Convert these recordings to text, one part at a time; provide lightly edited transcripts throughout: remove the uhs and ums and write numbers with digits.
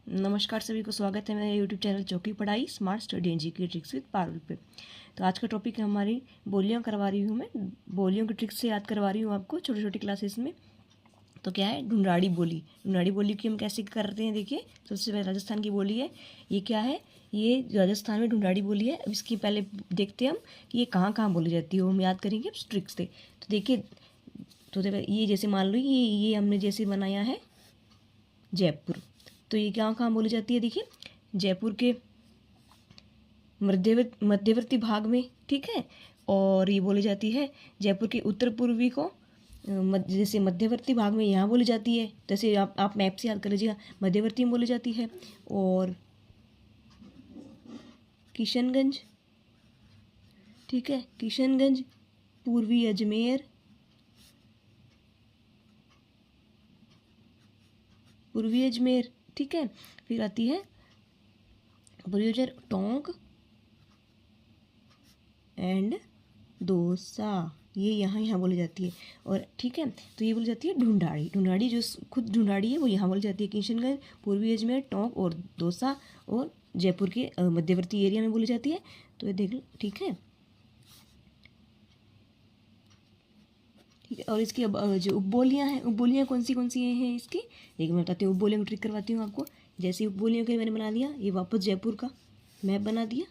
नमस्कार सभी को, स्वागत है मेरे यूट्यूब चैनल चौकी पढ़ाई smart study and GK tricks with Parul पे। तो आज का टॉपिक है हमारी बोलियां करवा रही हूँ मैं, बोलियों की ट्रिक्स से याद करवा रही हूँ आपको छोटी छोटी क्लासेस में। तो क्या है ढूंढाड़ी बोली। ढूंढाड़ी बोली की हम कैसे करते हैं, देखिए सबसे पहले राजस्थान की बोली है। ये क्या है, ये राजस्थान में ढूंढाड़ी बोली है। अब इसकी पहले देखते हैं हम कि ये कहाँ कहाँ बोली जाती है, वो हम याद करेंगे ट्रिक्स से। तो देखिए, तो ये जैसे मान लो ये हमने जैसे बनाया है जयपुर, तो ये कहाँ कहाँ बोली जाती है, देखिए जयपुर के मध्यवर्ती भाग में, ठीक है। और ये बोली जाती है जयपुर के उत्तर पूर्वी को जैसे मध्यवर्ती भाग में यहाँ बोली जाती है। जैसे आप मैप से याद कर लीजिएगा, मध्यवर्ती में बोली जाती है। और किशनगंज, ठीक है, किशनगंज, पूर्वी अजमेर, पूर्वी अजमेर, ठीक है। फिर आती है पूर्वी अजमेर, टोंक एंड दोसा, ये यहाँ बोली जाती है। और ठीक है, तो ये बोली जाती है ढूंढाड़ी। ढूंढाड़ी जो खुद ढूंढाड़ी है वो यहाँ बोली जाती है। किशनगंज, पूर्वी अजमेर, टोंक और दोसा और जयपुर के मध्यवर्ती एरिया में बोली जाती है। तो ये देख लो, ठीक है। ठीक है, और इसकी अब जो उपबोलियाँ हैं, उपबोलियाँ कौन सी हैं इसकी, देखिए मैं बताती हूँ। उपबोलियों की ट्रिक करवाती हूँ आपको। जैसे उपबोलियों के मैंने बना दिया, ये वापस जयपुर का मैप बना दिया,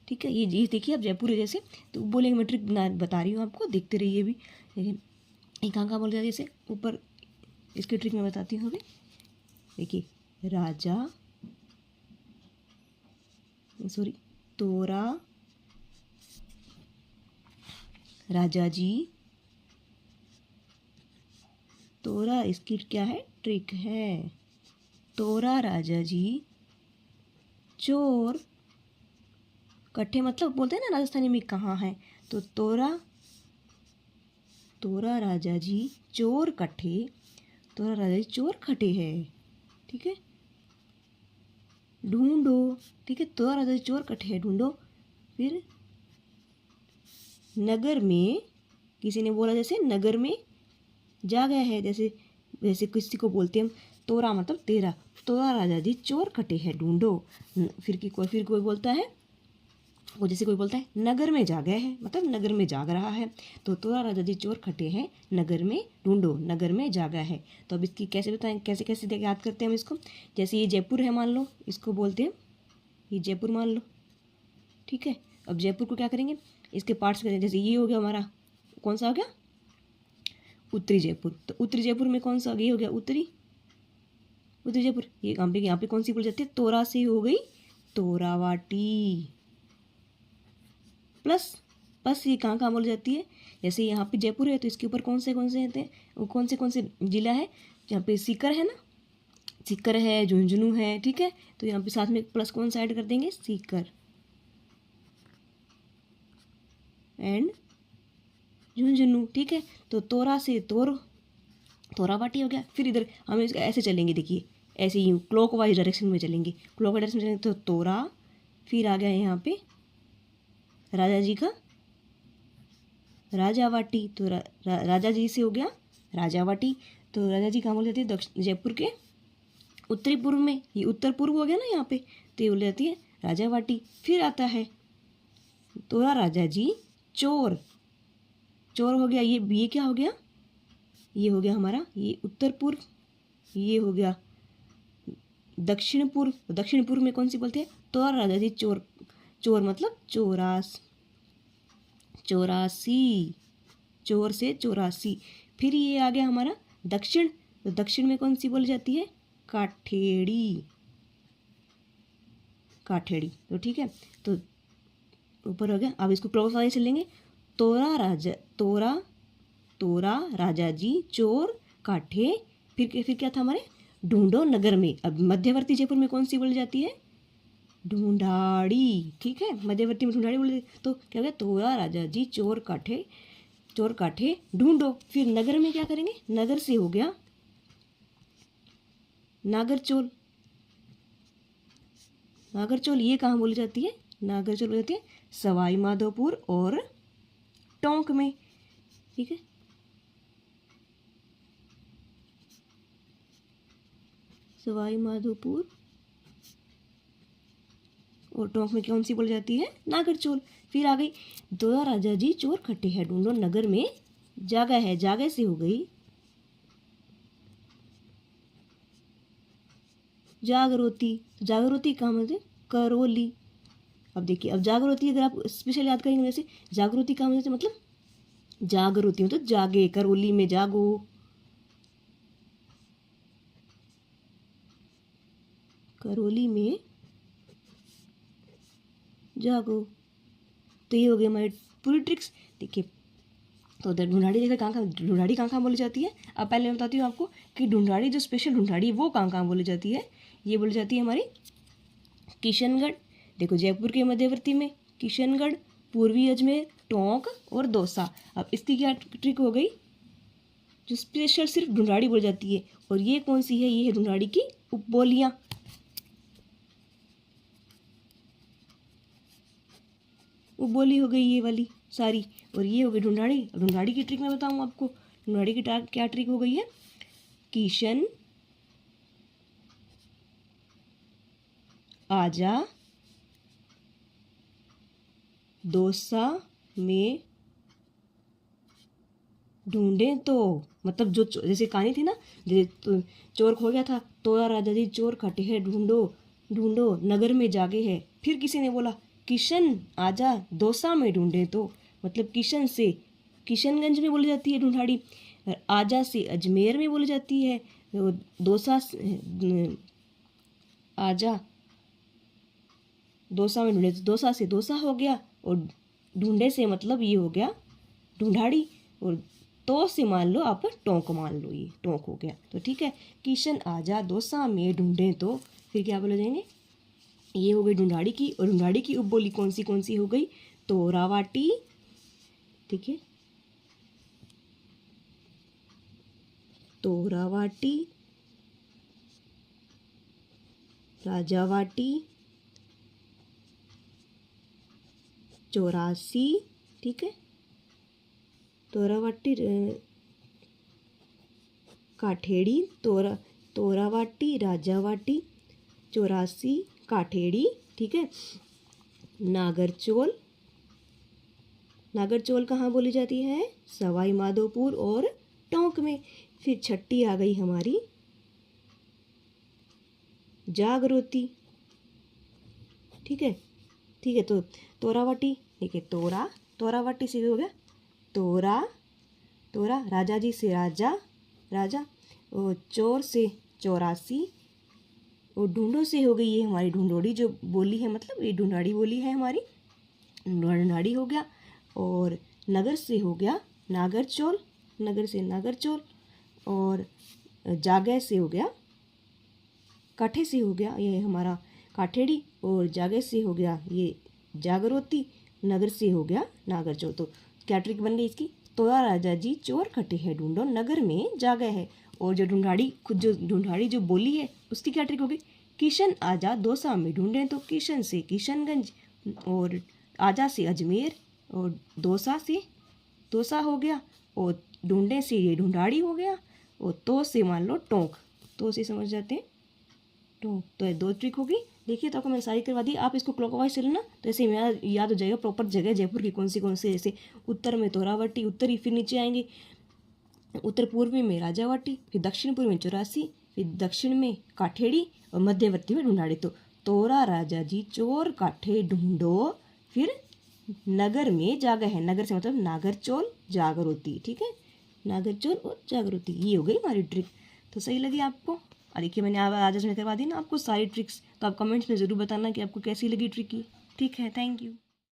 ठीक है। ये देखिए अब जयपुर है जैसे, तो बोलेंगे मैं ट्रिक बता रही हूँ आपको, देखते रहिए भी। लेकिन ये कहाँ कहाँ बोल जाए, जैसे ऊपर इसकी ट्रिक मैं बताती हूँ अभी। देखिए राजा, सॉरी, तोरा, राजा जी, तोरा इसकी क्या है, ट्रिक है। तोरा राजा जी, चोर कट्ठे, मतलब बोलते हैं ना राजस्थानी में कहाँ है, तो तोरा, तोरा राजा जी चोर कट्ठे, तोरा राजा जी चोर खटे है, ठीक है। ढूंढो, ठीक है, तोरा राजा जी चोर कट्ठे है, ढूंढो। फिर नगर में, किसी ने बोला जैसे नगर में जा गया है, जैसे जैसे किसी को बोलते हैं हम तोरा मतलब तेरा, तोरा राजा जी चोर कटे है, ढूंढो। फिर कोई बोलता है, वो जैसे कोई बोलता है नगर में जा गया है, मतलब नगर में जाग रहा है, तो तोरा राजा जी चोर खटे हैं नगर में, ढूंढो, नगर में जा गया है। तो अब इसकी कैसे बताएं, कैसे कैसे याद करते हैं हम इसको। जैसे ये जयपुर है मान लो, इसको बोलते हैं ये जयपुर मान लो, ठीक है। अब जयपुर को क्या करेंगे, इसके पार्ट्स करेंगे। जैसे ये हो गया हमारा, कौन सा हो गया, उत्तरी जयपुर। तो उत्तरी जयपुर में कौन सा, ये हो गया उत्तरी, उत्तरी जयपुर। ये यहाँ पे कौन सी बोल जाती है, तोरा से हो गई तोरावाटी, प्लस प्लस ये कहाँ कहाँ बोल जाती है। जैसे यहाँ पे जयपुर है तो इसके ऊपर कौन से रहते हैं, वो कौन से जिला है, यहाँ पे सीकर है ना, सीकर है, झुंझुनू है, ठीक है। तो यहाँ पे साथ में प्लस कौन सा ऐड कर देंगे, सीकर एंड झुंझुनू, ठीक है। तो तोरा से तोरावाटी हो गया। फिर इधर हम इसका ऐसे चलेंगे, देखिए ऐसे ही क्लॉकवाइज डायरेक्शन में चलेंगे, क्लॉकवाइज डायरेक्शन में चलेंगे। तो तोरा, फिर आ गया यहाँ पे राजा जी का राजावाटी, तो राजा जी से हो गया राजावाटी। तो राजा जी कहाँ बोल जाती है, जयपुर के उत्तरी पूर्व में, ये उत्तर पूर्व हो गया ना यहाँ पे, तो ये बोल जाती है राजावाटी। फिर आता है तोरा राजा जी चोर, चोर हो गया, ये क्या हो गया, ये हो गया हमारा, ये उत्तर पूर्व, ये हो गया दक्षिण पूर्व। दक्षिण पूर्व में कौन सी बोलते हैं, तोरा राजा जी चोर, चोर मतलब चौरासी, चोर से चौरासी। फिर ये आ गया हमारा दक्षिण, तो दक्षिण में कौन सी बोली जाती है, काठेड़ी, काठेड़ी। तो ठीक है, तो ऊपर हो गया। अब इसको क्लॉकवाइज से लेंगे, तोरा राजा जी चोर काठे। फिर क्या था हमारे, ढूंढो नगर में। अब मध्यवर्ती जयपुर में कौन सी बोली जाती है, ढूंढाड़ी, ठीक है। मध्यवर्ती में ढूंढाड़ी बोली, तो क्या हो गया, तोरा राजा जी चोर काठे ढूंढो। फिर नगर में क्या करेंगे, नगर से हो गया नागरचोल, नागरचोल ये कहाँ बोली जाती है, नागरचोल बोली जाती है सवाई माधोपुर और टोंक में, ठीक है। सवाई माधोपुर, और टोंक में कौन सी बोली जाती है? नागरचोल। फिर आ गई दो राजा जी चोर खट्टे हैं ढूंढो नगर में जागा है, जागा से हो गई जागरोती। जागरोती कहाँ मतलब? करौली। अब देखिए, अब जागरोती अगर आप स्पेशल याद करेंगे वैसे, जागरोती कहाँ मतलब जागरोती मतलब जागे, करौली में जागो। करौली में जागो। तो ये हो गई हमारी पूरी ट्रिक्स। देखिए, तो उधर ढूंढाड़ी देखा कहाँ कहाँ बोली जाती है। अब पहले मैं बताती हूँ आपको कि ढूंढाड़ी जो स्पेशल ढूंढाड़ी वो कहाँ बोली जाती है। ये बोली जाती है हमारी किशनगढ़, देखो जयपुर के मध्यवर्ती में किशनगढ़, पूर्वी अजमेर, टोंक और दौसा। अब इसकी क्या ट्रिक हो गई? जो स्पेशल सिर्फ ढूंढाड़ी बोली जाती है। और ये कौन सी है? ये है ढूंढाड़ी की उपबोलियाँ। उपबोली हो गई ये वाली सारी, और ये हो गई ढूंढाड़ी। अब ढूंढाड़ी की ट्रिक मैं बताऊँ आपको। ढूंढाड़ी की क्या ट्रिक हो गई है? किशन आजा दौसा में ढूंढे तो, मतलब जो जैसे कहानी थी ना, जैसे तो चोर खो गया था, तो राजा जी चोर खटे हैं ढूंढो ढूंढो नगर में जागे है। फिर किसी ने बोला किशन आजा दौसा में ढूंढे तो, मतलब किशन से किशनगंज में बोली जाती है ढूंढाड़ी, और आजा से अजमेर में बोली जाती है, दौसा आजा दौसा में ढूंढे, दौसा से दौसा हो गया, और ढूंढे से मतलब ये हो गया ढूंढाड़ी, और तो से मान लो आप टोंक मान लो, ये टोंक हो गया। तो ठीक है, किशन आजा दौसा में ढूंढे तो, फिर क्या बोले जाएंगे? ये हो गई ढूंढाड़ी की। और ढूंढाड़ी की उपबोली कौन सी हो गई? तोरावाटी, ठीक है, तोरावाटी, राजावाटी, चौरासी, ठीक है, तोरावाटी काठेड़ी, तोरावाटी, राजावाटी, चौरासी, काठेड़ी, ठीक है, नागरचोल। नागरचोल कहाँ बोली जाती है? सवाई माधोपुर और टोंक में। फिर छठी आ गई हमारी जागरोती, ठीक है, ठीक है। तो तोरावाटी, ठीक है, तोरावाटी से हो गया तोरा, राजा जी से राजा, और चोर से चौरासी, और ढूंढो से हो गई ये हमारी ढूंढोड़ी जो बोली है, मतलब ये ढूंढाड़ी बोली है हमारी, ढूंढाड़ी हो गया। और नगर से हो गया नागरचोल, नगर से नागरचोल, और जागे से हो गया काठे से हो गया ये हमारा काठेड़ी, और जागे से हो गया ये जागरोती, नगर से हो गया नागरचोल। तो क्या ट्रिक बन गई इसकी? तोरा राजा जी चोर खटे हैं ढूंढो नगर में जागा है। और जो ढूंढाड़ी जो बोली है उसकी क्या ट्रिक हो गई? किशन आजा दौसा में ढूंढे तो, किशन से किशनगंज, और आजा से अजमेर, और दौसा से दौसा हो गया, और ढूंढे से ये ढूंढाड़ी हो गया, और तो से मान लो टोंक, तो से समझ जाते हैं टोंक। तो ये दो ट्रिक होगी। देखिए, तो आपको मैंने सारी करवा दी। आप इसको क्लॉकवाइज चलना तो ऐसे याद हो जाएगा प्रॉपर जगह जयपुर की कौन सी। जैसे उत्तर में तोरावटी, उत्तरी, फिर नीचे आएंगे उत्तर पूर्वी में राजावाटी, फिर दक्षिण पूर्व में चौरासी, फिर दक्षिण में काठेड़ी, और मध्यवर्ती में ढूंढाड़ी। तो तोरा राजा जी चोर काठे ढूंढो, फिर नगर में जागा है, नगर से मतलब नागरचोल जागरोती, ठीक है, नागरचोल और जागरोती। ये हो गई हमारी ट्रिक। तो सही लगी आपको? और देखिए, मैंने आज में करवा दी ना आपको सारी ट्रिक्स। तो आप कमेंट्स में ज़रूर बताना कि आपको कैसी लगी ट्रिक की। ठीक है, थैंक यू।